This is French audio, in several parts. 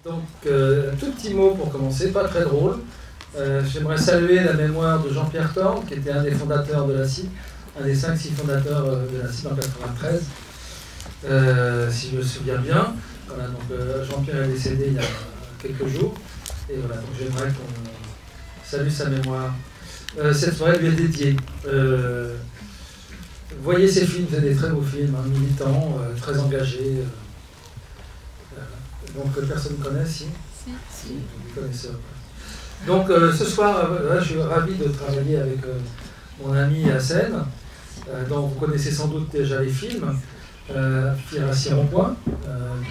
Donc, un tout petit mot pour commencer, pas très drôle. J'aimerais saluer la mémoire de Jean-Pierre Thorne, qui était un des fondateurs de la CIB, un des 5-6 fondateurs de la CIB en 1993, si je me souviens bien. Voilà, donc Jean-Pierre est décédé il y a quelques jours, et voilà, donc j'aimerais qu'on salue sa mémoire. Cette soirée lui est dédiée. Voyez ces films, c'est des très beaux films, hein, militants, très engagés. Donc personne ne connaît, si vous connaissez. Donc ce soir, je suis ravi de travailler avec mon ami Hassen, dont vous connaissez sans doute déjà les films, qui est à Siron-Point,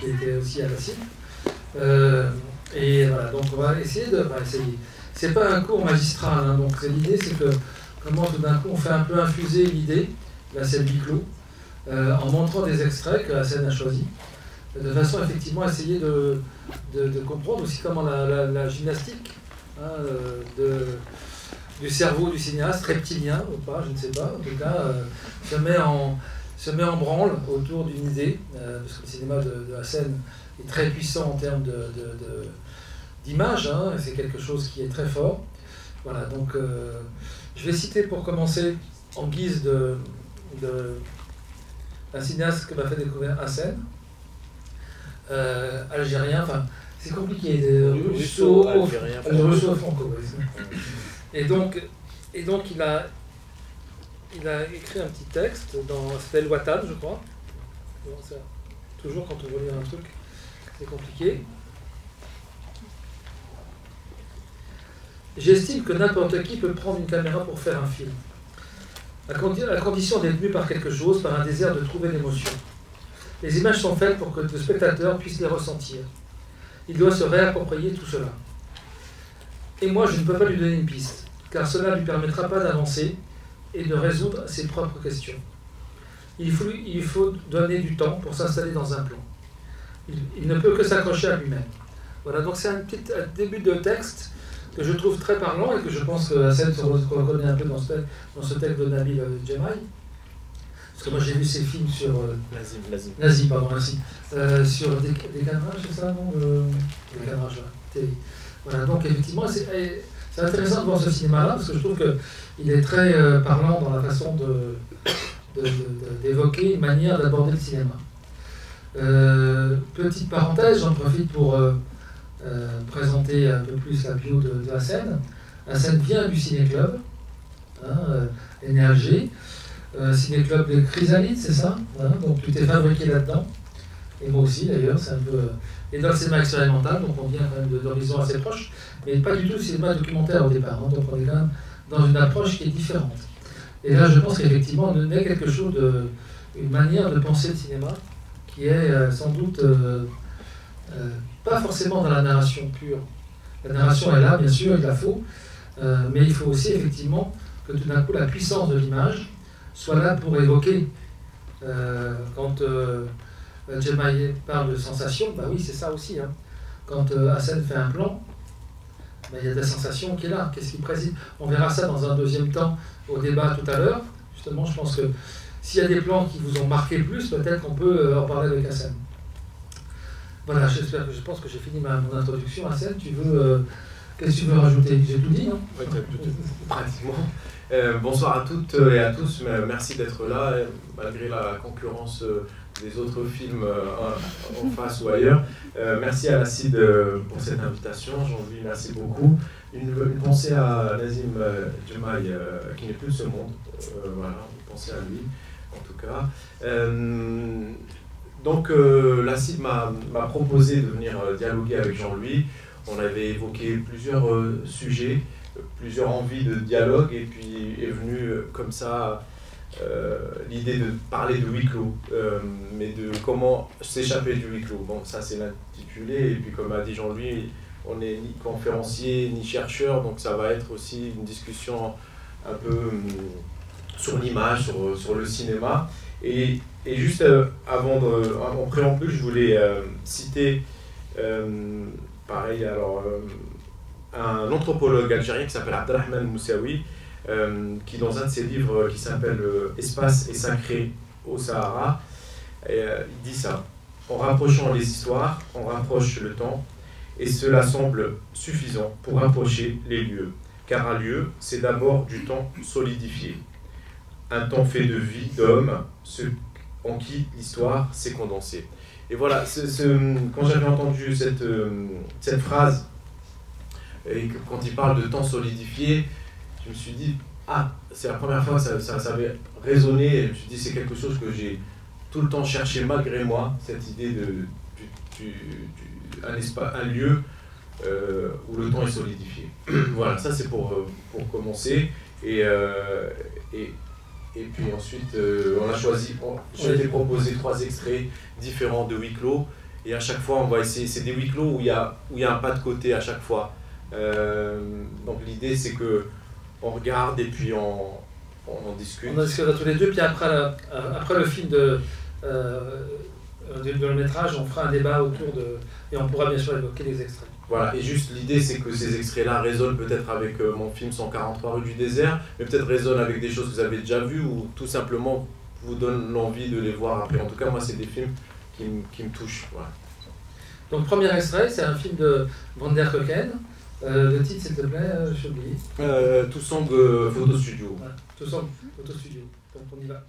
qui était aussi à la CIB. Et voilà, donc on va essayer de... essayer. C'est pas un cours magistral, hein, donc l'idée c'est que comment tout d'un coup on fait un peu infuser l'idée, la scène huis clos, en montrant des extraits que Hassen a choisis, de façon effectivement à essayer de comprendre aussi comment la gymnastique du cerveau du cinéaste, reptilien ou pas, je ne sais pas, en tout cas, se met en branle autour d'une idée, parce que le cinéma de Hassen est très puissant en termes d'image, hein, c'est quelque chose qui est très fort. Voilà, donc je vais citer pour commencer, en guise un cinéaste que m'a fait découvrir Hassen, algérien, enfin c'est compliqué, russo-franco. Et donc il a écrit un petit texte dans c'était Watan, je crois. Bon, toujours quand on veut lire un truc, c'est compliqué. J'estime que n'importe qui peut prendre une caméra pour faire un film, à condition d'être mu par quelque chose, par un désir de trouver l'émotion. Les images sont faites pour que le spectateur puisse les ressentir. Il doit se réapproprier tout cela. Et moi, je ne peux pas lui donner une piste, car cela ne lui permettra pas d'avancer et de résoudre ses propres questions. Il faut donner du temps pour s'installer dans un plan. Il ne peut que s'accrocher à lui-même. Voilà, donc c'est un début de texte que je trouve très parlant et que je pense que Hassen se reconnaît un peu dans ce texte de Nabil Djemaï. Parce que moi j'ai vu ces films sur... Nazi, pardon, merci. Sur des cadrages, c'est ça, non des cadrages, télé. Voilà, donc effectivement, c'est intéressant de voir ce cinéma-là, parce que je trouve qu'il est très parlant dans la façon d'évoquer une manière d'aborder le cinéma. Petite parenthèse, j'en profite pour présenter un peu plus la bio de Hassen. Hassen vient du ciné-club, NRG. Ciné-club de Chrysalide, c'est ça, voilà, donc tout est fabriqué là-dedans, et moi aussi d'ailleurs, c'est un peu... Et dans le cinéma expérimental, donc on vient quand même d'horizons assez proches, mais pas du tout le cinéma documentaire au départ, hein, donc on est quand même dans une approche qui est différente. Et là je pense qu'effectivement on est quelque chose une manière de penser le cinéma, qui est sans doute pas forcément dans la narration pure. La narration est là, bien sûr, il la faut, mais il faut aussi effectivement que tout d'un coup la puissance de l'image soit là pour évoquer. Quand Djemaï parle de sensation, bah oui, c'est ça aussi. Hein. Quand Hassen fait un plan, bah, il y a de la sensation qui est là. Qu'est-ce qui préside? On verra ça dans un deuxième temps au débat tout à l'heure. Justement, je pense que s'il y a des plans qui vous ont marqué plus, peut-être qu'on peut en parler avec Hassen. Voilà, je pense que j'ai fini mon introduction. Hassen, qu'est-ce que tu veux rajouter? J'ai tout dit, non? Oui, tu as tout dit, pratiquement. Bonsoir à toutes et à tous, merci d'être là, malgré la concurrence des autres films en face ou ailleurs. Merci à la CIB pour cette invitation, Jean-Louis, merci beaucoup. Une pensée à Nazim Djemaï, qui n'est plus de ce monde, voilà, une pensée à lui, en tout cas. Donc la CIB m'a proposé de venir dialoguer avec Jean-Louis. On avait évoqué plusieurs sujets, plusieurs envies de dialogue, et puis est venue comme ça l'idée de parler de huis clos, mais de comment s'échapper du huis clos. Bon, ça c'est l'intitulé, et puis comme a dit Jean-Louis, on n'est ni conférencier ni chercheur, donc ça va être aussi une discussion un peu sur l'image, sur le cinéma. Et juste en préambule, je voulais citer, pareil, alors, un anthropologue algérien qui s'appelle Abdelrahman Moussaoui, qui dans un de ses livres qui s'appelle Espace et sacré au Sahara, il dit ça: en rapprochant les histoires, on rapproche le temps, et cela semble suffisant pour rapprocher les lieux, car un lieu, c'est d'abord du temps solidifié, un temps fait de vie, d'hommes, ceux en qui l'histoire s'est condensée. Et voilà, quand j'avais entendu cette phrase, et quand il parle de temps solidifié, je me suis dit, ah, c'est la première fois que ça avait résonné, et je me suis dit, c'est quelque chose que j'ai tout le temps cherché malgré moi, cette idée un lieu où le temps est solidifié. Voilà, ça c'est pour commencer. Et puis ensuite, on a choisi, j'ai été proposé 3 extraits différents de huis clos, et à chaque fois on va essayer, c'est des huis clos où il y a un pas de côté à chaque fois. Donc l'idée c'est que on regarde et puis on en discute. On en discutera tous les deux, puis après le film de long métrage, on fera un débat autour de... et on pourra bien sûr évoquer les extraits. Voilà, et juste l'idée c'est que ces extraits-là résonnent peut-être avec mon film 143 rue du désert, mais peut-être résonnent avec des choses que vous avez déjà vues ou tout simplement vous donnent l'envie de les voir après. En tout cas, moi c'est des films qui me touchent. Voilà. Donc premier extrait, c'est un film de Van der Koken. Le titre s'il te plaît, j'ai oublié. Toussaint Photo Studio. Voilà. Toussaint Photo Studio, donc on y va.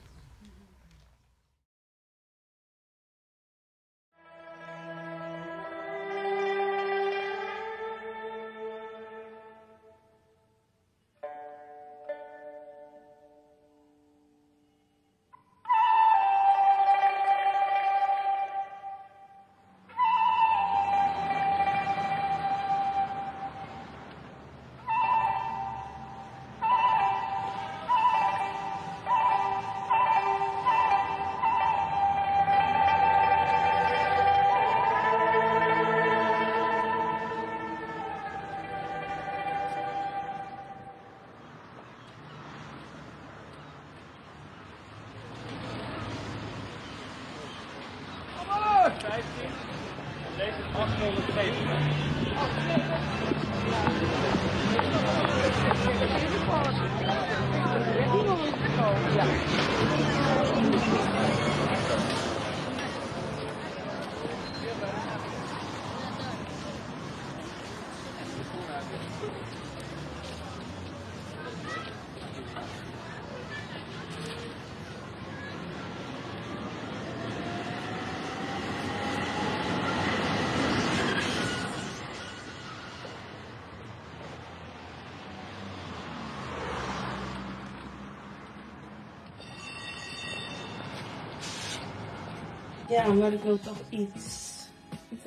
Ja, maar ik wil toch iets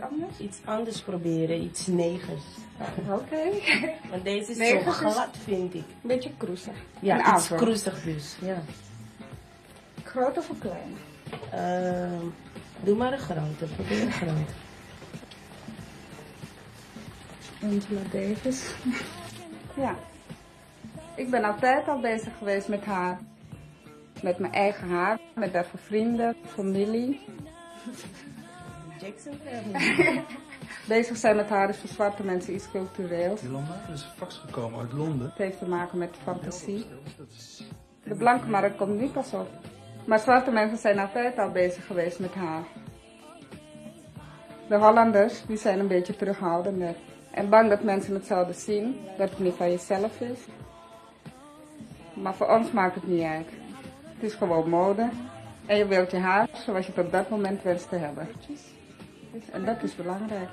anders? Iets anders proberen, iets negers. Oké. Want deze is Negers zo glad, vind ik. Een beetje kroezig. Ja, Een iets afro. kroezig dus, ja. Groot of een klein? Doe maar een grote, probeer een grote. Angela Davis. Ja. Ik ben altijd al bezig geweest met haar. Met mijn eigen haar, met haar voor vrienden, familie. Jackson Family. Bezig zijn met haar is voor zwarte mensen iets cultureels. Jolanda is vast gekomen uit Londen. Het heeft te maken met fantasie. De blanke markt komt nu pas op. Maar zwarte mensen zijn altijd al bezig geweest met haar. De Hollanders die zijn een beetje terughoudender. En bang dat mensen het zouden zien, dat het niet van jezelf is. Maar voor ons maakt het niet uit. Het is gewoon mode. En je wilt je haar zoals je het op dat moment wenst te hebben. En dat is belangrijk.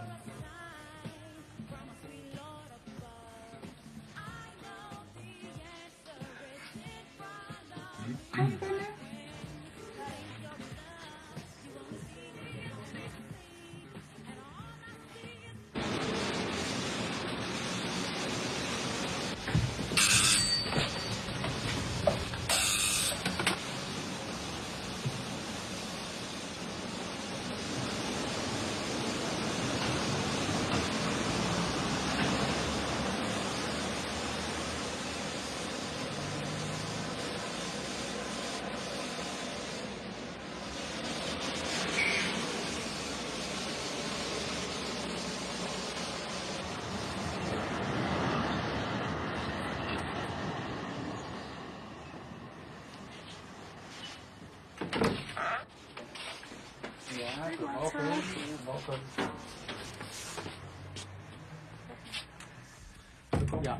Ja,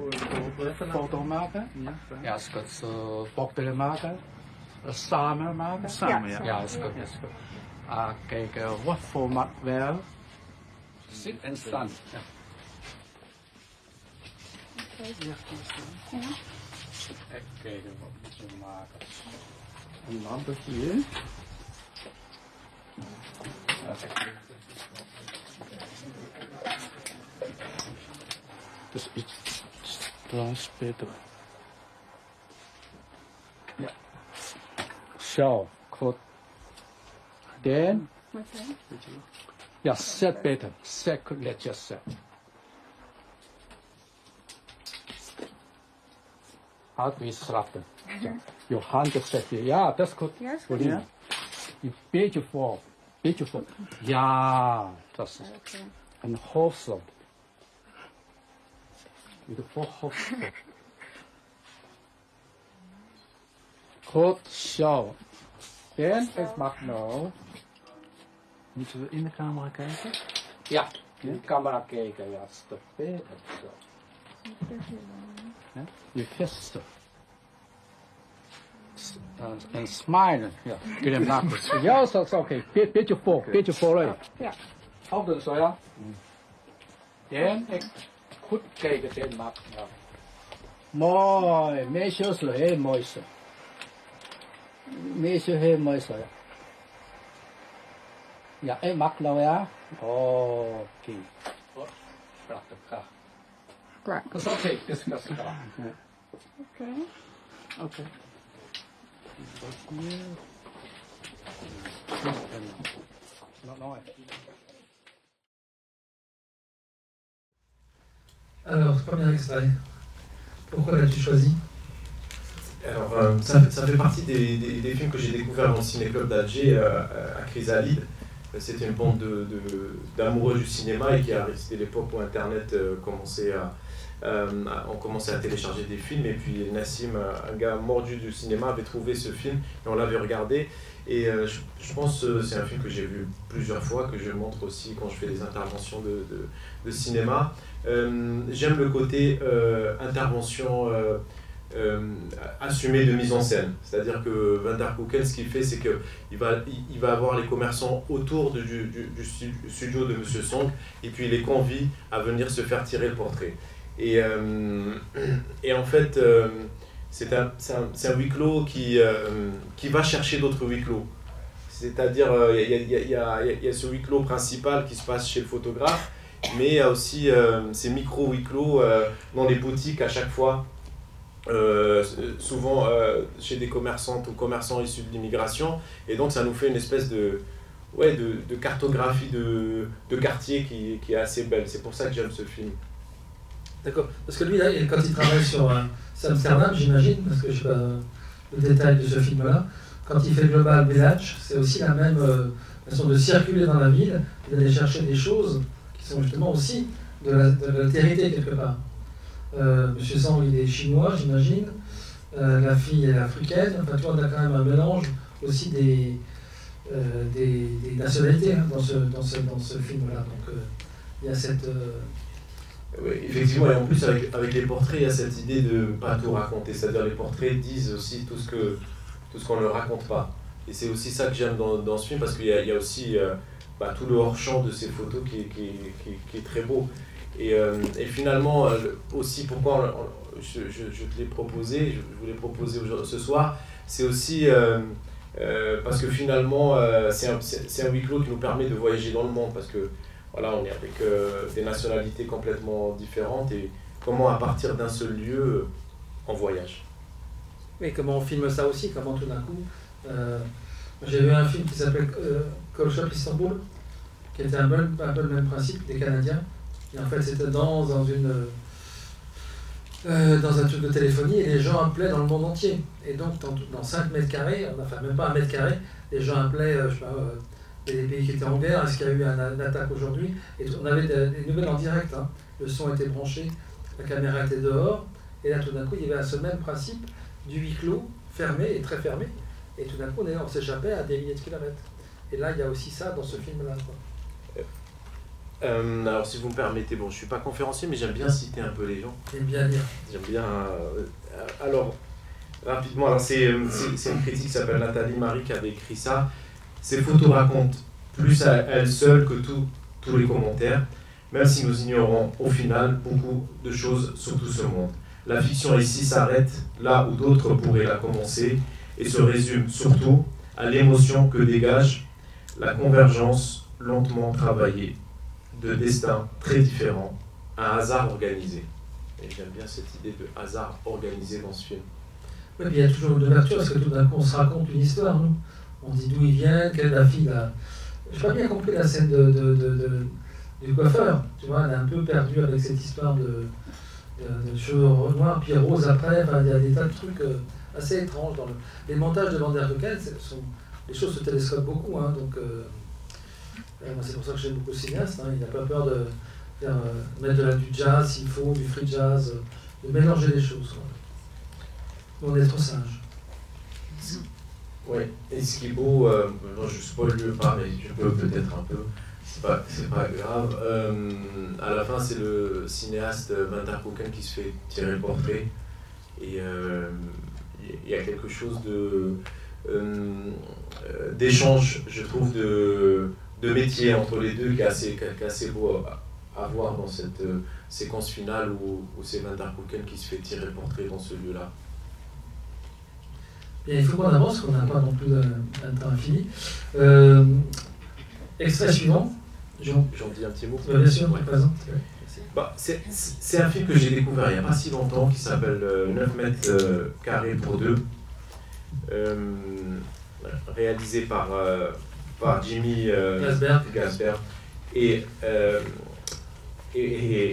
foto maken. Ja, is goed. Pop maken. Samen maken. Samen, ja. Ja, is goed. Is goed. Kijken wat voor materiaal. Zit en stand. Ja. Even kijken wat we maken. Een lampje hier. Dus iets transpeter. Ja. Zo, goed. Dan. Ja, zet beter. Zet, netjes zet. Hard weer schrappen. Je handen zetten. Ja, dat is goed. Ja, is Voor goed. die. Een beetje voor. Beetje voor. Ja, dat is het. Een hoofdslot. Weer voor hoofdslot. Goed, zo. En ik mag nou. Moeten we in de camera kijken? Ja, in de camera kijken. Ja, stop. Zo. Ja, je vesten. En smilen. Ja, glimlachen. Ja, zo, oké. Beetje voor, beetje vooruit. Ja. Houden zo, ja. En ik goed kijken tegen maken. Ja. Mooi, meisje is heel mooi zo. Meisje heel mooi zo, ja. Ja, ik mag nou, ja. Oké. Prachtig, graag. Klaar. Dat is oké, dat is klaar. Oké. Oké. Alors, premier extrait. Pourquoi l'as-tu choisi? Alors, ça fait partie des films que j'ai découverts dans le ciné-club d'Alger à Chrysalide. C'était une bande d'amoureux du cinéma et c'était l'époque où Internet on commençait à télécharger des films. Et puis Nassim, un gars mordu du cinéma, avait trouvé ce film et on l'avait regardé. Et je pense que c'est un film que j'ai vu plusieurs fois, que je montre aussi quand je fais des interventions de cinéma. J'aime le côté intervention assumée de mise en scène. C'est-à-dire que Van der Koeken, ce qu'il fait, c'est qu'il va avoir les commerçants autour du studio de M. Song et puis il les convie à venir se faire tirer le portrait. Et en fait, c'est un huis clos qui va chercher d'autres huis clos. C'est-à-dire, il y a ce huis clos principal qui se passe chez le photographe, mais il y a aussi ces micro-huis clos dans les boutiques à chaque fois, souvent chez des commerçantes ou commerçants issus de l'immigration. Et donc ça nous fait une espèce de cartographie de quartier qui est assez belle. C'est pour ça que j'aime ce film. D'accord. Parce que lui, là, quand il travaille sur Amsterdam, j'imagine, parce que je sais pas le détail de ce film-là, quand il fait Global Village, c'est aussi la même façon de circuler dans la ville et d'aller chercher des choses qui sont justement aussi de l'altérité quelque part. Monsieur Sang, il est chinois, j'imagine. La fille est africaine. Enfin, tu vois, on a quand même un mélange aussi des nationalités hein, dans ce film-là. Donc, il y a cette... Oui, effectivement, et en plus avec les portraits, il y a cette idée de ne pas tout raconter, c'est-à-dire les portraits disent aussi tout ce qu'on ne raconte pas. Et c'est aussi ça que j'aime dans ce film, parce qu'il y a aussi tout le hors-champ de ces photos qui est très beau. Et finalement, aussi pourquoi je te l'ai proposé, je voulais proposer ce soir, c'est aussi parce que finalement, c'est un huis clos qui nous permet de voyager dans le monde, parce que voilà, on est avec des nationalités complètement différentes et comment à partir d'un seul lieu, on voyage. Oui, comment on filme ça aussi, comment tout d'un coup... j'ai vu un film qui s'appelle Call Shop Istanbul, qui était un peu le même principe des Canadiens. Et en fait, c'était dans un truc de téléphonie et les gens appelaient dans le monde entier. Et donc, dans 5 mètres carrés, enfin même pas 1 mètre carré, les gens appelaient, je sais pas... des pays qui étaient en guerre, est-ce qu'il y a eu une attaque aujourd'hui? Et on avait des nouvelles en direct, hein. Le son était branché, la caméra était dehors, et là tout d'un coup il y avait ce même principe du huis clos, fermé et très fermé, et tout d'un coup on s'échappait à des milliers de kilomètres. Et là, il y a aussi ça dans ce film-là, quoi. Alors si vous me permettez, bon, je suis pas conférencier, mais j'aime bien citer un peu les gens. J'aime bien lire. J'aime bien. Alors, rapidement, alors c'est une critique qui s'appelle Nathalie Marie qui avait écrit ça. Ces photos racontent plus à elles seules que tous les commentaires, même si nous ignorons au final beaucoup de choses sur tout ce monde. La fiction ici s'arrête là où d'autres pourraient la commencer et se résume surtout à l'émotion que dégage la convergence lentement travaillée de destins très différents, un hasard organisé. Et j'aime bien cette idée de hasard organisé dans ce film. Oui, puis il y a toujours une ouverture, parce que tout d'un coup, on se raconte une histoire, nous. On dit d'où ils viennent, quelle est la fille là. Je n'ai pas bien compris la scène du coiffeur. Tu vois, elle est un peu perdue avec cette histoire de cheveux noirs, puis rose après. Enfin, il y a des tas de trucs assez étranges dans les montages de Van der Koken. Les choses se télescopent beaucoup, hein, donc c'est pour ça que j'aime beaucoup le cinéaste. Hein, il n'a pas peur de mettre du jazz s'il faut, du free jazz, de mélanger les choses. Quoi. On est trop sages. Oui, et ce qui est beau, non, je spoil pas, mais je peux peut-être un peu, c'est pas grave. À la fin, c'est le cinéaste Van der Koken qui se fait tirer le portrait. Et il y a quelque chose d'échange, je trouve, de métier entre les deux qui est assez beau à voir dans cette séquence finale où c'est Van der Koken qui se fait tirer le portrait dans ce lieu-là. Et il faut qu'on avance, qu'on n'a pas non plus un temps infini. Extrait suivant. J'en dis un petit mot. Bien sûr, ouais. Présent. Bah, c'est un film que j'ai découvert il n'y a pas si longtemps qui s'appelle 9 mètres carrés pour deux, réalisé par Jimmy Gasberg et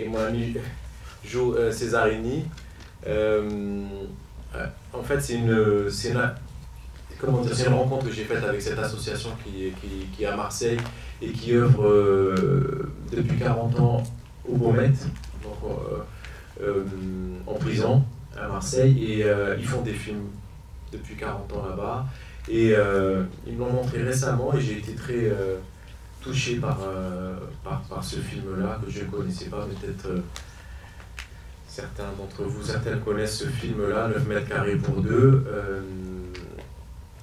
mon ami Joe Cesarini. En fait, c'est une rencontre que j'ai faite avec cette association qui est à Marseille et qui œuvre depuis 40 ans au Beaumet, donc en prison à Marseille, et ils font des films depuis 40 ans là-bas. Et ils me l'ont montré récemment et j'ai été très touché par ce film-là que je ne connaissais pas, mais peut-être certains d'entre vous, certaines connaissent ce film-là, 9 mètres carrés pour deux,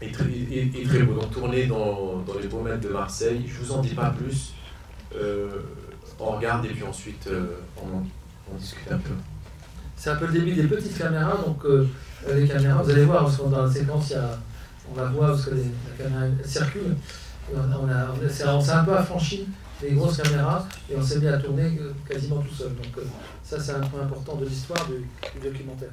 et très beau. Donc tourné dans les beaux mètres de Marseille. Je ne vous en dis pas plus. On regarde et puis ensuite on discute un peu. C'est un peu le début des petites caméras, donc les caméras, vous allez voir, parce que dans la séquence, on va voir parce que la caméra circule. On s'est un peu affranchi des grosses caméras et on s'est mis à tourner quasiment tout seul. Donc ça, c'est un point important de l'histoire du documentaire.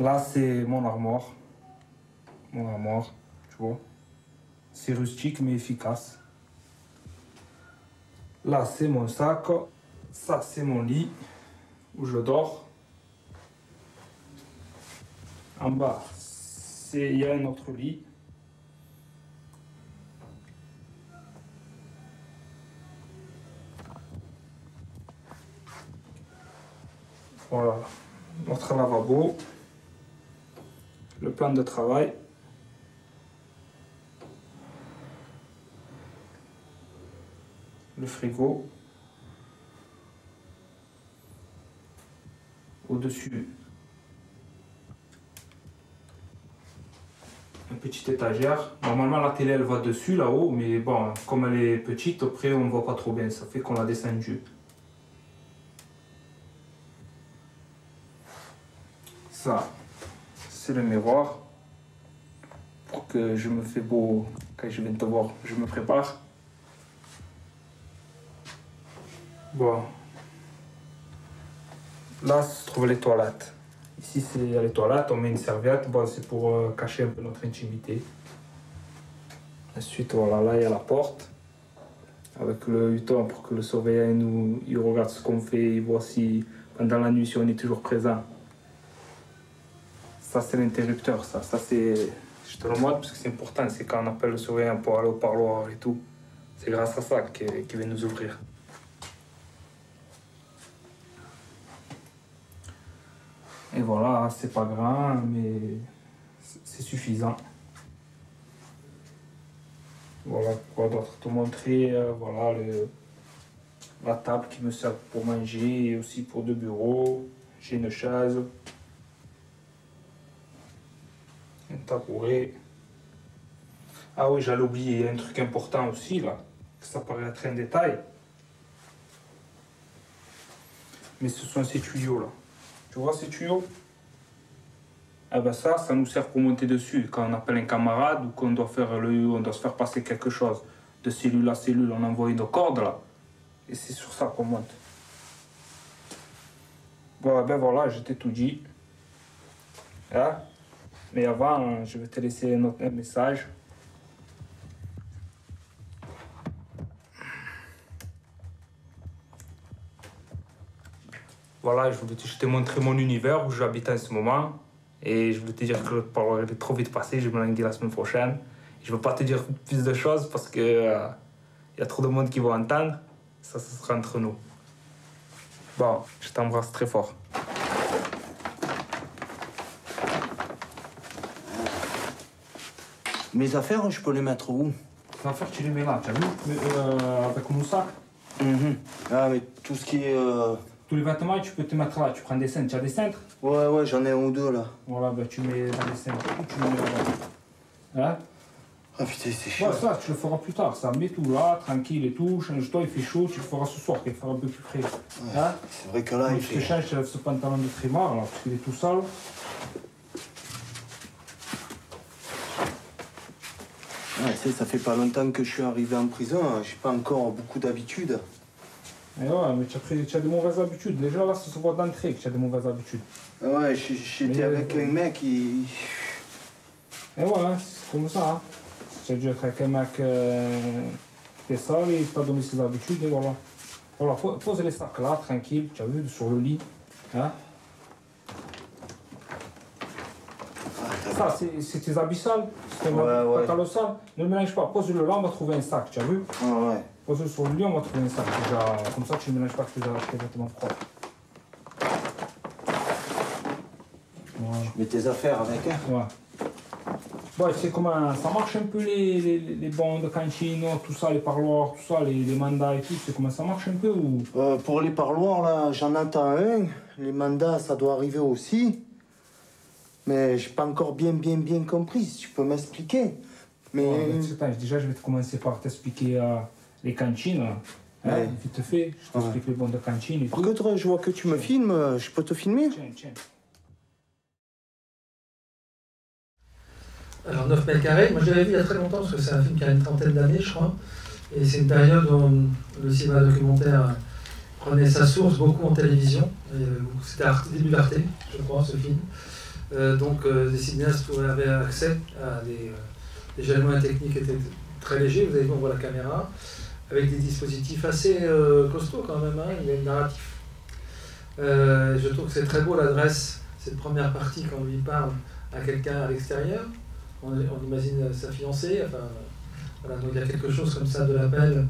Là, c'est mon armoire. Mon armoire, tu vois. C'est rustique mais efficace. Là, c'est mon sac. Ça, c'est mon lit où je dors. En bas, il y a un autre lit. Voilà, notre lavabo, le plan de travail. Le frigo. Au-dessus, une petite étagère. Normalement, la télé, elle va dessus, là-haut, mais bon, comme elle est petite, après, on ne voit pas trop bien. Ça fait qu'on l'a descendue. Ça, c'est le miroir. Pour que je me fais beau quand je viens te voir, je me prépare. Bon. Là se trouvent les toilettes. Ici, c'est les toilettes, on met une serviette. Bon, c'est pour cacher un peu notre intimité. Ensuite, voilà, là, il y a la porte. Avec le huton pour que le surveillant il regarde ce qu'on fait, il voit si pendant la nuit, si on est toujours présent. Ça, c'est l'interrupteur, ça c'est... Je te le montre parce que c'est important, c'est quand on appelle le surveillant pour aller au parloir et tout. C'est grâce à ça qu'il vient nous ouvrir. Et voilà, c'est pas grand, mais c'est suffisant. Voilà, quoi d'autre te montrer, voilà, la table qui me sert pour manger et aussi pour 2 bureaux. J'ai une chaise. Un tabouret. Ah oui, j'allais oublier un truc important aussi là, que ça paraît être un détail. Mais ce sont ces tuyaux là. Tu vois ces tuyaux? Eh ben ça nous sert pour monter dessus. Quand on appelle un camarade ou qu'on doit on doit se faire passer quelque chose de cellule à cellule, on envoie une corde là. Et c'est sur ça qu'on monte. Bon, ben voilà, je t'ai tout dit. Hein? Mais avant, je vais te laisser un message. Voilà, je t'ai montré mon univers où j'habite en ce moment. Et je voulais te dire que le parloir est trop vite passé, je vais me l'en dire la semaine prochaine. Je ne veux pas te dire plus de choses parce que y a trop de monde qui va entendre. Ça sera entre nous. Bon, je t'embrasse très fort. Mes affaires, je peux les mettre où? Les affaires, tu les mets là, tu as vu? Avec mon sac. Ah, mais tout ce qui est... Tous les vêtements, tu peux te mettre là. Tu prends des cintres. Tu as des cintres? Ouais, j'en ai un ou deux là. Voilà, ben tu mets dans les cintres. Tu mets là. Hein? Ah putain, c'est chaud. Ouais, ça, tu le feras plus tard. Ça, mets tout là, tranquille et tout. Change-toi, il fait chaud. Tu le feras ce soir, qu'il fera un peu plus frais. Ouais, hein? C'est vrai que là, il fait... Tu te changes, tu lèves ce pantalon de trimard là, parce qu'il est tout sale. Ouais, ça fait pas longtemps que je suis arrivé en prison. J'ai pas encore beaucoup d'habitude. Et ouais, mais tu as des mauvaises habitudes. Déjà là, ça se voit d'entrée que tu as des mauvaises habitudes. Ouais, j'étais avec un mec qui... Et ouais, c'est comme ça. Hein. Tu as dû être avec un mec qui est sale et il t'a donné ses habitudes et voilà. Voilà, pose les sacs là, tranquille, tu as vu, sur le lit. Hein? Ça, c'est tes habits sales. C'est un pantalon sale. Ne le mélange pas. Pose-le là, on va trouver un sac, tu as vu? Ouais. Pose-le sur le lit, on va trouver un sac. Déjà, comme ça, tu ne mélanges pas tes vêtements propres. Voilà. Je mets tes affaires avec, hein? Ouais. Bon, c'est comment ça marche un peu les bons de cantine, tout ça, les parloirs, tout ça, les mandats et tout, c'est comment ça marche un peu ou... Pour les parloirs, là, j'en attends un. Les mandats, ça doit arriver aussi. Mais j'ai pas encore bien compris, si tu peux m'expliquer. Mais... Ouais, déjà, je vais commencer par t'expliquer les cantines. Hein, ouais. Vite fait, je t'explique les bons de cantine et tout. Par contre, je vois que tu me filmes, je peux te filmer? Tiens. Alors 9 mètres carrés, moi je l'avais vu il y a très longtemps parce que c'est un film qui a une trentaine d'années je crois. Et c'est une période où le cinéma documentaire prenait sa source beaucoup en télévision. C'était début d'Arte, je crois, ce film. Donc les cinéastes avaient accès à des jalons techniques qui étaient très légers. Vous avez vu, on voit la caméra, avec des dispositifs assez costauds quand même, hein, il y a une narratif. Je trouve que c'est très beau l'adresse, cette première partie quand on lui parle à quelqu'un à l'extérieur. On imagine sa fiancée, enfin, voilà, donc il y a quelque chose comme ça de l'appel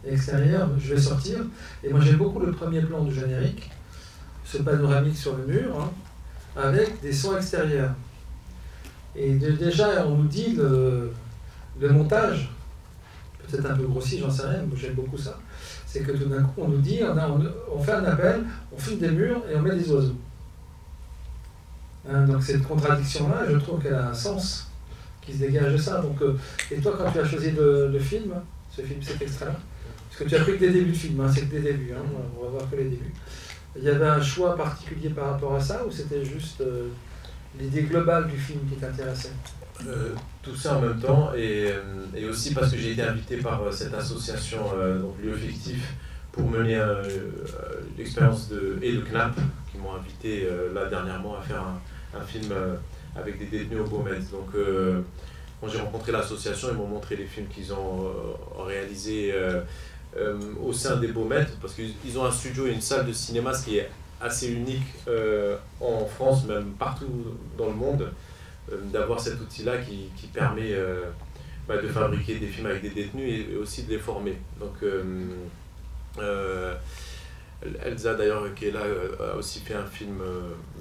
extérieur, je vais sortir. Et moi j'aime beaucoup le premier plan du générique, ce panoramique sur le mur, hein, avec des sons extérieurs. Et déjà on nous dit le montage, peut-être un peu grossi, j'en sais rien, mais j'aime beaucoup ça. C'est que tout d'un coup on nous dit, on fait un appel, on filme des murs et on met des oiseaux. Hein, donc cette contradiction-là, je trouve qu'elle a un sens qui se dégage de ça. Donc, et toi, quand tu as choisi le film, cet extrait-là, parce que tu as pris que des débuts de film, hein, c'est que des débuts, hein, on va voir que les débuts. Il y avait un choix particulier par rapport à ça, ou c'était juste l'idée globale du film qui t'intéressait? Tout ça en même temps, et aussi parce que j'ai été invité par cette association, donc Lieu Fictif, pour mener l'expérience de KNAP, qui m'ont invité là dernièrement à faire un film avec des détenus au Beaumet. Donc quand j'ai rencontré l'association, ils m'ont montré les films qu'ils ont réalisés au sein des Beaumet, parce qu'ils ont un studio et une salle de cinéma, ce qui est assez unique en France, même partout dans le monde, d'avoir cet outil-là qui permet de fabriquer des films avec des détenus et aussi de les former. Donc Elsa d'ailleurs qui est là a aussi fait un film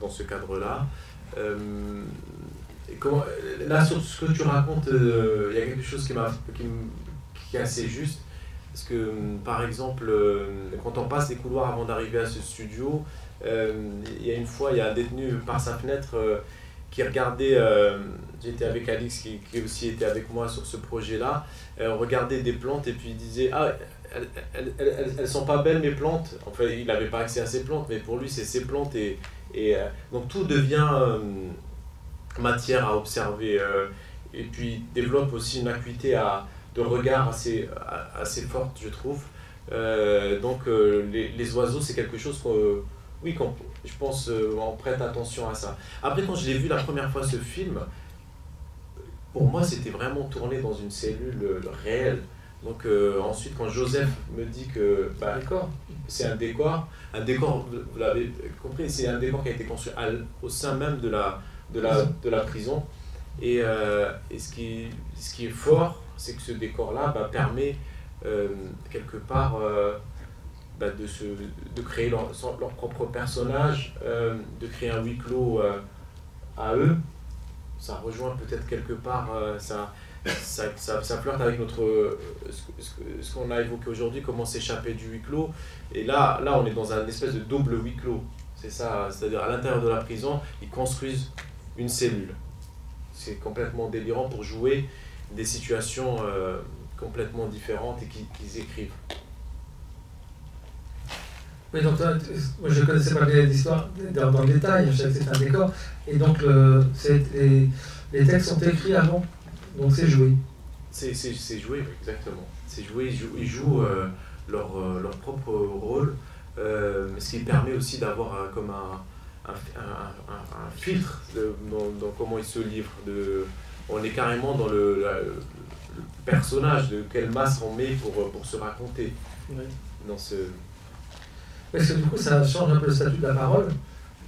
dans ce cadre-là. Là sur ce que tu racontes, il y a quelque chose qui est assez juste, parce que par exemple quand on passe les couloirs avant d'arriver à ce studio, il y a une fois, il y a un détenu par sa fenêtre qui regardait, j'étais avec Alix qui aussi était avec moi sur ce projet-là, on regardait des plantes et puis il disait « Ah, elles sont pas belles mes plantes ». Enfin, il n'avait pas accès à ces plantes, mais pour lui c'est ces plantes et donc tout devient matière à observer et puis développe aussi une acuité de regard assez forte, je trouve. Donc les oiseaux, c'est quelque chose je pense on prête attention à ça. Après, quand je l'ai vu la première fois ce film, pour moi c'était vraiment tourné dans une cellule réelle. Donc ensuite quand Joseph me dit que c'est un décor, vous l'avez compris, c'est un décor qui a été construit au sein même de la prison. Et ce qui est fort, c'est que ce décor-là permet quelque part de créer leur propre personnage, de créer un huis clos à eux. Ça rejoint peut-être quelque part, ça flirte avec ce qu'on a évoqué aujourd'hui, comment s'échapper du huis clos. Et là on est dans un espèce de double huis clos. C'est ça, c'est-à-dire à l'intérieur de la prison, ils construisent une cellule. C'est complètement délirant pour jouer des situations complètement différentes et qu'ils écrivent. Oui, donc moi je ne connaissais pas l'histoire dans le détail, je savais que c'était un décor, et donc les textes sont écrits avant, donc c'est joué. C'est joué, exactement. C'est joué, ils jouent leur propre rôle, ce qui permet aussi d'avoir comme un filtre dans comment ils se livrent. On est carrément dans le personnage, de quelle masse on met pour se raconter. Oui. Dans ce... Parce que du coup, ça change un peu le statut de la parole.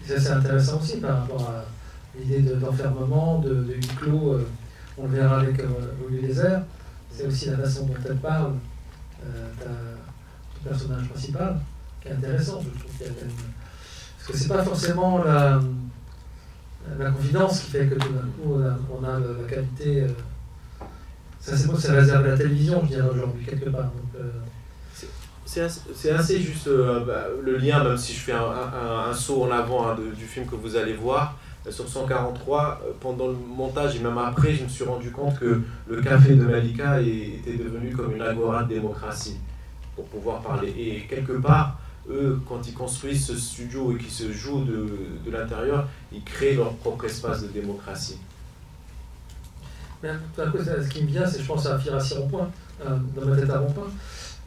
Et ça, c'est intéressant aussi par rapport à l'idée d'enfermement, de huis clos. On le verra avec Olivier Désert. C'est aussi la façon dont elle parle, le personnage principal, qui est intéressant. Je trouve qu'il y a parce que c'est pas forcément la confidence qui fait que tout d'un coup on a la qualité. Ça, c'est réservé à la télévision, je dirais aujourd'hui, quelque part. Donc, c'est assez juste le lien, même si je fais un saut en avant du film que vous allez voir, sur 143, pendant le montage et même après, je me suis rendu compte que le café de Malika était devenu comme une agora de démocratie, pour pouvoir parler. Et quelque part, eux, quand ils construisent ce studio et qu'ils se jouent de l'intérieur, ils créent leur propre espace de démocratie. Mais tout à coup, ce qui me vient, c'est je pense à Firassi Rond-Point, dans ma tête à Rond-Point.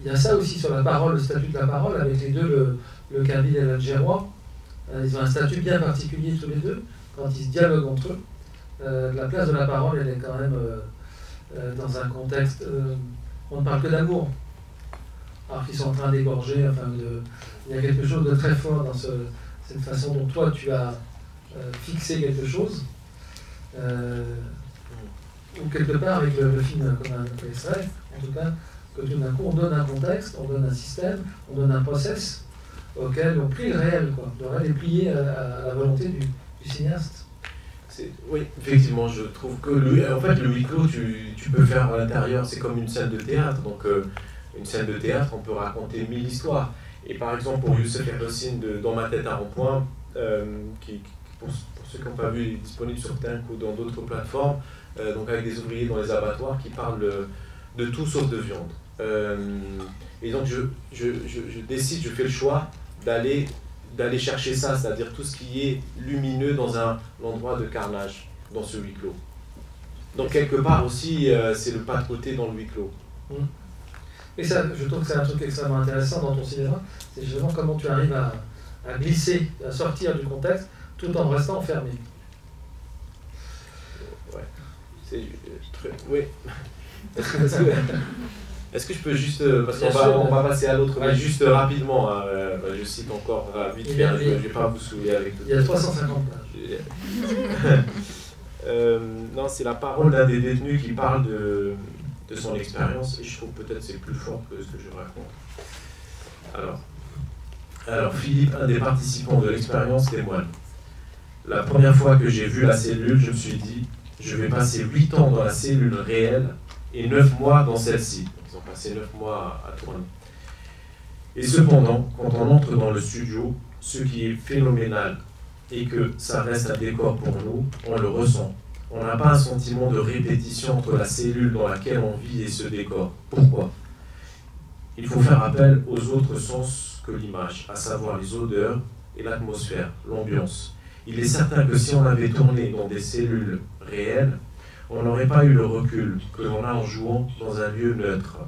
Il y a ça aussi sur la parole, le statut de la parole, avec les deux, le Kabyle et l'Algérois. Ils ont un statut bien particulier tous les deux. quand ils se dialoguent entre eux, la place de la parole, elle est quand même dans un contexte. On ne parle que d'amour. Alors qu'ils sont en train d'égorger, il y a quelque chose de très fort dans cette façon dont toi tu as fixé quelque chose. Ou quelque part avec le film comme un extrait, en tout cas, que tout d'un coup on donne un contexte, on donne un système, on donne un process auquel on plie le réel, quoi. Le réel est plié à la volonté du cinéaste. Oui, effectivement, je trouve que en fait, le huis clos, tu peux faire à l'intérieur, c'est comme une scène de théâtre. Donc, une scène de théâtre, on peut raconter 1000 histoires. Et par exemple, pour Youssef Yassine de Dans ma tête à rond-point, qui, pour ceux qui n'ont pas vu, il est disponible sur Tink ou dans d'autres plateformes, donc avec des ouvriers dans les abattoirs qui parlent de tout sauf de viande. Et donc, je décide, je fais le choix d'aller chercher ça, c'est-à-dire tout ce qui est lumineux dans l'endroit de carnage, dans ce huis clos. Donc quelque part aussi, c'est le pas de côté dans le huis clos. Et ça, je trouve que c'est un truc extrêmement intéressant dans ton cinéma, c'est justement comment tu arrives à glisser, à sortir du contexte, tout en restant enfermé. Ouais, c'est très... Oui. Est-ce que je peux juste, parce qu'on va passer à l'autre, mais juste rapidement, je cite encore vite fait, je ne vais pas vous saouler avec tout. Il y a 350 pages. Non, c'est la parole d'un des détenus qui parle de son expérience, et je trouve peut-être c'est plus fort que ce que je raconte. Alors Philippe, un des participants de l'expérience, témoigne. La première fois que j'ai vu la cellule, je me suis dit, je vais passer 8 ans dans la cellule réelle et 9 mois dans celle-ci. Ils ont passé 9 mois à tourner. Et cependant, quand on entre dans le studio, ce qui est phénoménal et que ça reste un décor pour nous, on le ressent. On n'a pas un sentiment de répétition entre la cellule dans laquelle on vit et ce décor. Pourquoi ? Il faut faire appel aux autres sens que l'image, à savoir les odeurs et l'atmosphère, l'ambiance. Il est certain que si on avait tourné dans des cellules réelles, on n'aurait pas eu le recul que l'on a en jouant dans un lieu neutre.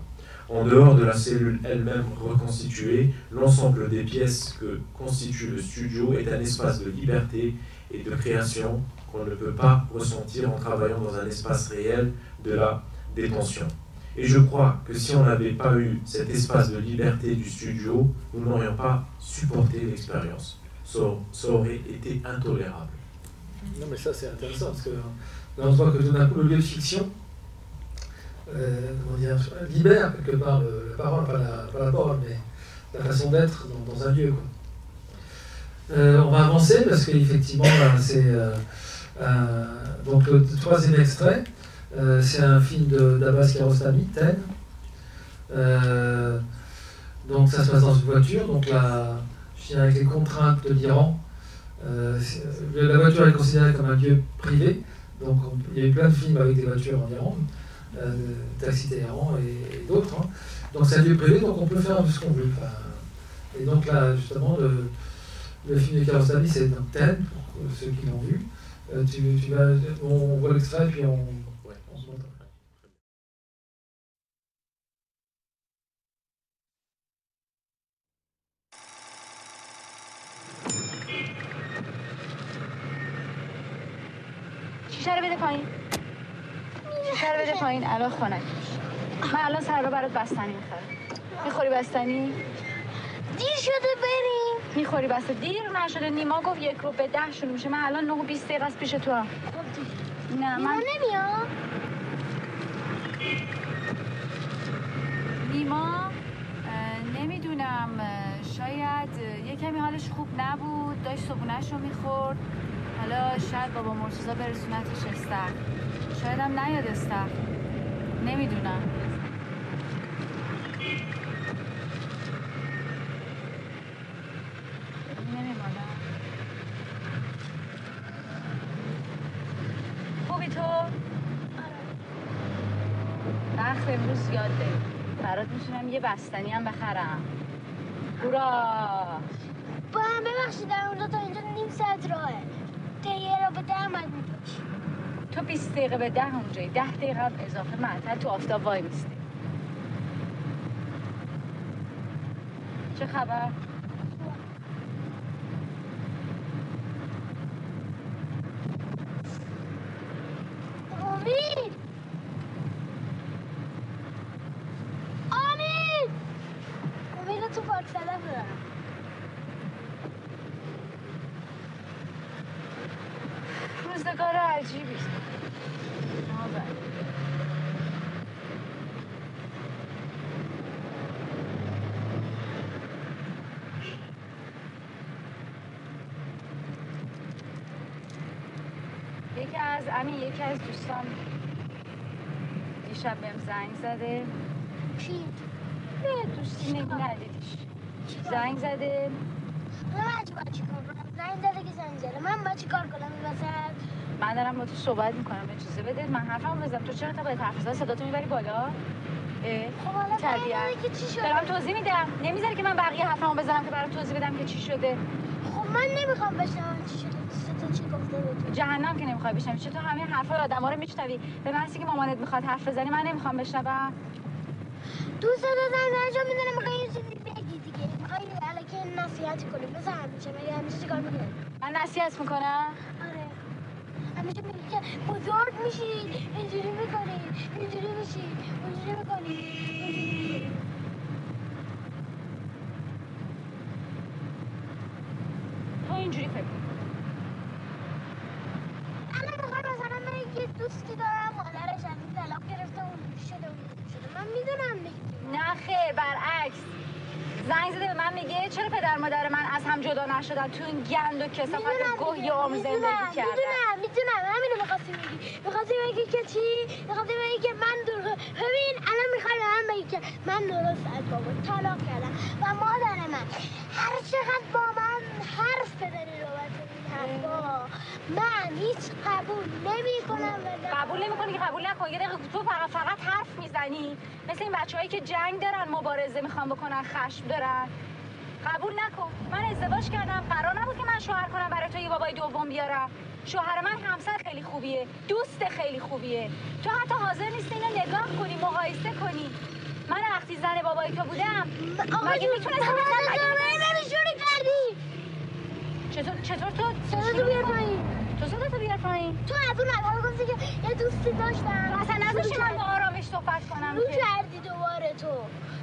En dehors de la cellule elle-même reconstituée, l'ensemble des pièces que constitue le studio est un espace de liberté et de création qu'on ne peut pas ressentir en travaillant dans un espace réel de la détention. Et je crois que si on n'avait pas eu cet espace de liberté du studio, nous n'aurions pas supporté l'expérience. Ça aurait été intolérable. Non mais ça c'est intéressant parce que là on voit que tout d'un coup le lieu de fiction libère quelque part la parole, pas la parole, mais la façon d'être dans un lieu, quoi. On va avancer parce qu'effectivement c'est donc le troisième extrait, c'est un film d'Abbas Kiarostami, Ten. Donc ça se passe dans une voiture, donc là, je dirais avec les contraintes de l'Iran. La voiture est considérée comme un lieu privé, donc il y a eu plein de films avec des voitures en Iran, Taxi Téhéran et d'autres. Hein. Donc c'est un lieu privé, donc on peut faire un peu ce qu'on veut. Et donc là, justement, le film de Kiarostami, c'est un Ten, pour ceux qui l'ont vu. On voit l'extrait, puis on se montre. شیشه رو بده پایین. شیشه رو بده پایین. الان خنک من الان سر رو برات بستنی میخرم. میخوری بستنی؟ دیر شده بریم. میخوری بستنی؟ دیر نشده. نیما گفت 1 رو به 10 شروع میشه. من الان 9 و 20 دقیقه است پیش تو هم. نه من نمیام. نیما نمیدونم، شاید یه کمی حالش خوب نبود، داشت صبحونه‌ش رو میخورد. حالا شاید بابا مرتضی برسونتش استخر، شاید هم نیاد استخر، نمیدونم. نمیمانم. خوبی تو؟ وقت امروز زیاد داریم، برات میتونم یه بستنی هم بخرم. هورا با هم ببخشید در اونجا تا اینجا نیم ساعت راهه. تیه رو به 10 من میکش. تو 20 دقیقه به 10 اونجایی، 10 دقیقه هم اضافه معطل تو آفتاب وای میستی. چه خبر؟ همین یکی از دوستان دیشب بهم زنگ زده. کی؟ نه دوستی ندیدیش. زنگ زده. من باید چی کار کنم؟ زنگ زده که زنگ زده. من باید چی کار کنم این وسط؟ من دارم با تو صحبت میکنم، اجازه بده من حرفمو بزنم. تو چرا تا باید حرف بزنی؟ صداتو میبری بالا؟ خب حالا تربیت که چی شده؟ دارم توضیح میدم. نمیذاری که من بقیه حرفمو بزنم که برام توضیح بدم که چی شده. خب من نمیخوام بشنوم چی شده. تو چی گفته به تو؟ جهنم که نمیخوای بشنوی. چطور همه حرفای آدما رو میشنوی؟ به من که مامانت میخواد حرف بزنی من نمیخوام بشنوم. دوست دارم انجام میدونم میخوای یه چیزی بگی دیگه. میخوای الکی نصیحتی کنی. مثل همیشه مگه همیشه چیکار میکنی؟ من نصیحت میکنم؟ آره. همیشه میگی که بزرگ میشی اینجوری میکنی اینجوری میشی اونجوری میکنی اینجوری. تو اینجوری فکر کن. الان میخوام مثلا من یه دوستی دارم مادرش از این طلاق گرفته اونجوری شده من میدونم دیگه. نه خیر برعکس. زنگ زده به من میگه چرا پدر مادر من از هم جدا نشدن تو این گند و کثافت گوه یه عمر زندگی کردن. میدونم همینو می‌خواستی بگی. می‌خواستی بگی که چی؟ می‌خواستی بگی که من ببین الان می‌خوای به من بگی که من درست از بابا طلاق کردم و مادر من هر چقدر با من حرف بزنی بابت این حرفا من هیچ قبول نمی‌کنم. قبول نمی‌کنی که قبول نکن. یه دقیقه تو فقط حرف میزنی مثل این بچه‌هایی که جنگ دارن مبارزه میخوان بکنن خشم دارن. قبول نکن. من ازدواج کردم قرار نبود که من شوهر کنم برای تو یه بابای دوم بیارم. شوهر من همسر خیلی خوبیه، دوست خیلی خوبیه. تو حتی حاضر نیستی اینو نگاه کنی، مقایسه کنی. من وقتی زن بابای تو بودم مگه میتونستم نمیشونی کردی؟ چطور تو صداتو بیار پایین. تو صداتو بیار پایین. تو از اون اول گفتی که یه دوستی داشتم. اصلا نذاشتی من با آرامش صحبت کنم. شروع کردی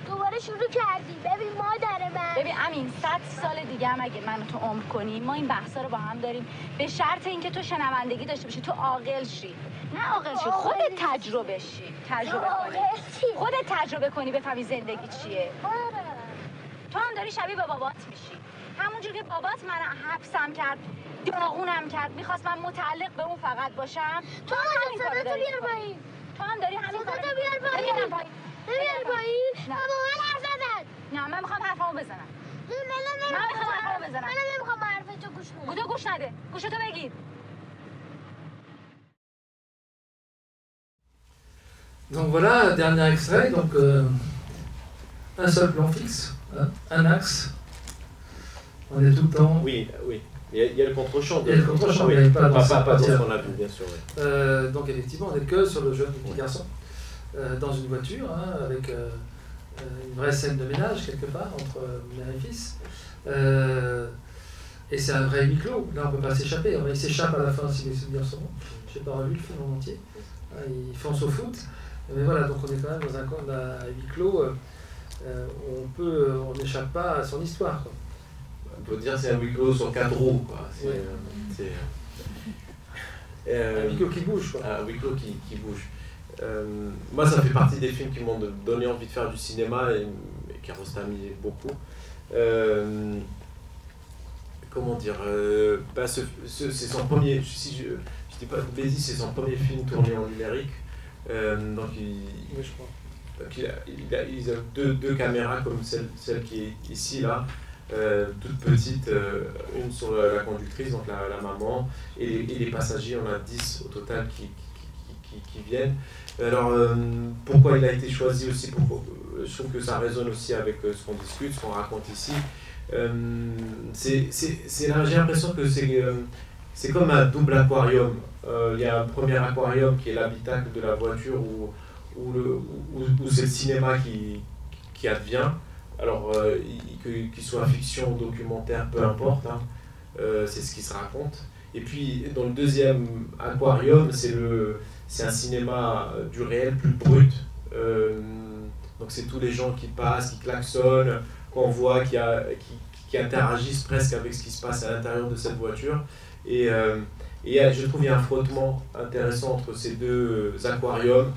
دوباره شروع کردی. ببین مادر من ببین امین 100 سال دیگه هم اگه من تو عمر کنیم ما این بحثا رو با هم داریم به شرط اینکه تو شنوندگی داشته باشی، تو عاقل شی. نه عاقل شی، خودت تجربه شی، تجربه کنی. خودت تجربه کنی بفهمی زندگی چیه. تو هم داری شبیه به بابات میشی. همونجور که بابات من حبسم کرد، داغونم کرد، میخواست من متعلق به اون فقط باشم. تو هم همین کارو داری میکنی. تو هم داری همین کارو میکنی. بیار پایین. نه با من حرف نزن. نه من میخوام حرفامو بزنم. من میخوام حرفامو بزنم. من نمیخوام حرف تو گوش بدم. تو گوش نده. گوشتو بگیر. Donc voilà, dernier extrait, donc un seul plan fixe, hein, un axe. On est tout le temps. Oui. Il y a le contre-champ. Il y a le contre-champ, oui. mais pas dans ce qu'on a vu, bien sûr. Oui. Donc effectivement, on n'est que sur le jeune petit garçon, dans une voiture, hein, avec une vraie scène de ménage quelque part entre mère et fils. Et c'est un vrai huis clos. Là, on ne peut pas s'échapper. Il s'échappe à la fin, si mes souvenirs sont bons. Je n'ai pas revu le film en entier. Il fonce au foot. Mais voilà, donc on est quand même dans un huis clos où on n'échappe pas à son histoire, quoi. On peut dire que c'est un huis clos sur 4 roues, quoi. Un huis clos qui bouge, quoi. Un huis clos qui bouge. Moi, ça fait partie des films qui m'ont donné envie de faire du cinéma et Kiarostami beaucoup. Comment dire, c'est son premier, si je dis pas de bêtises, c'est son premier film tourné en numérique. Donc il a deux caméras comme celle qui est ici là, toute petite, une sur la conductrice, donc la maman, et les passagers, on a 10 au total qui viennent. Alors pourquoi il a été choisi aussi, je trouve que ça résonne aussi avec ce qu'on discute, ce qu'on raconte ici. J'ai l'impression que c'est comme un double aquarium. Il y a un premier aquarium qui est l'habitacle de la voiture où c'est le cinéma qui advient. Alors qu'il soit fiction, documentaire, peu importe, hein, c'est ce qui se raconte. Et puis dans le deuxième aquarium, c'est un cinéma du réel plus brut. Donc c'est tous les gens qui passent, qui klaxonnent, qu'on voit, qui interagissent presque avec ce qui se passe à l'intérieur de cette voiture. Et je trouve qu'il y a un frottement intéressant entre ces deux aquariums,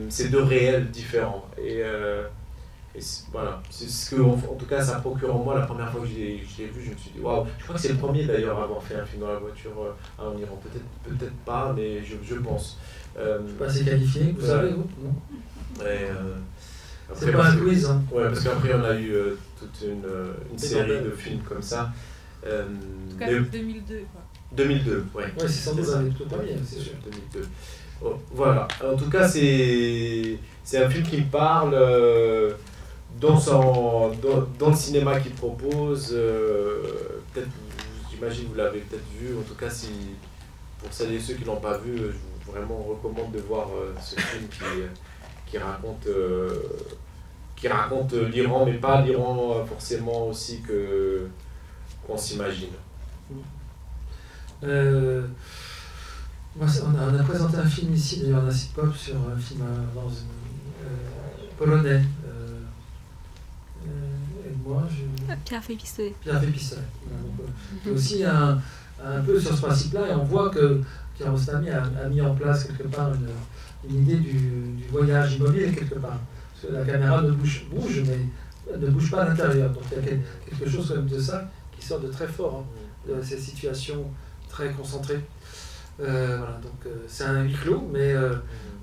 ces deux réels différents. Et voilà, c'est ce que, en tout cas, ça procure en moi la première fois que je l'ai vu. Je me suis dit, waouh, je crois que c'est le premier d'ailleurs à avoir fait un film dans la voiture en Iran. Peut-être pas, mais je pense. Je ne suis pas assez qualifié, vous savez, vous non? C'est pas un quiz. Hein. Ouais, parce qu'après, on a eu toute une série de films comme ça. En tout cas, 2002, quoi. 2002, ouais. Ouais, c'est sans doute un des tout premiers, c'est sûr. 2002. Oh, voilà. En tout cas, c'est un film qui me parle dans le cinéma qu'il propose. Peut-être, j'imagine, vous l'avez peut-être vu. En tout cas, pour celles et ceux qui ne l'ont pas vu, je vous vraiment recommande de voir ce film qui raconte l'Iran, mais pas l'Iran forcément aussi qu'on s'imagine. On a présenté un film ici, d'ailleurs, d'un site pop sur un film polonais. Et moi, Pierre fait pistolet. Pierre fait pistolet. Donc, aussi un peu sur ce principe-là, et on voit que Kiarostami a mis en place quelque part une idée du voyage immobile quelque part. Parce que la caméra bouge, mais elle ne bouge pas à l'intérieur. Donc il y a quelque chose comme de ça qui sort de très fort, hein, de ces situations très concentrées. Voilà, donc c'est un huis clos, mais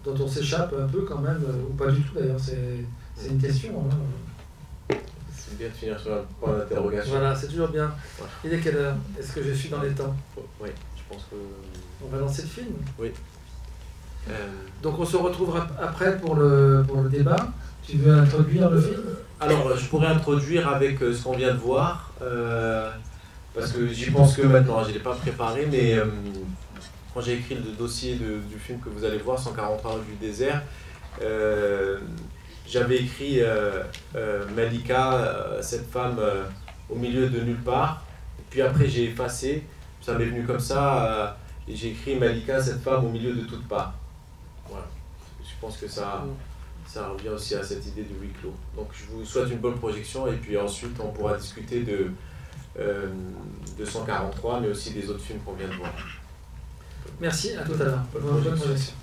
dont on s'échappe un peu quand même, ou pas du tout d'ailleurs, c'est une question. Hein. C'est bien de finir sur un point d'interrogation. Voilà, c'est toujours bien. Ouais. Il est quelle heure? Est-ce que je suis dans les temps? Oui, je pense que... On va lancer le film? Oui. Donc on se retrouvera après pour le débat. Tu veux introduire le film? Alors, je pourrais introduire avec ce qu'on vient de voir, parce que j'y pense que maintenant, je ne l'ai pas préparé, mais quand j'ai écrit le dossier du film que vous allez voir, 143 rues du désert, j'avais écrit Malika, cette femme au milieu de nulle part, puis après j'ai effacé, ça m'est venu comme ça, et j'ai écrit Malika, cette femme au milieu de toutes parts. Voilà. Je pense que ça revient aussi à cette idée du huis clos. Donc je vous souhaite une bonne projection, et puis ensuite on pourra discuter de 143, mais aussi des autres films qu'on vient de voir. Merci, à tout à l'heure. Bonne projection.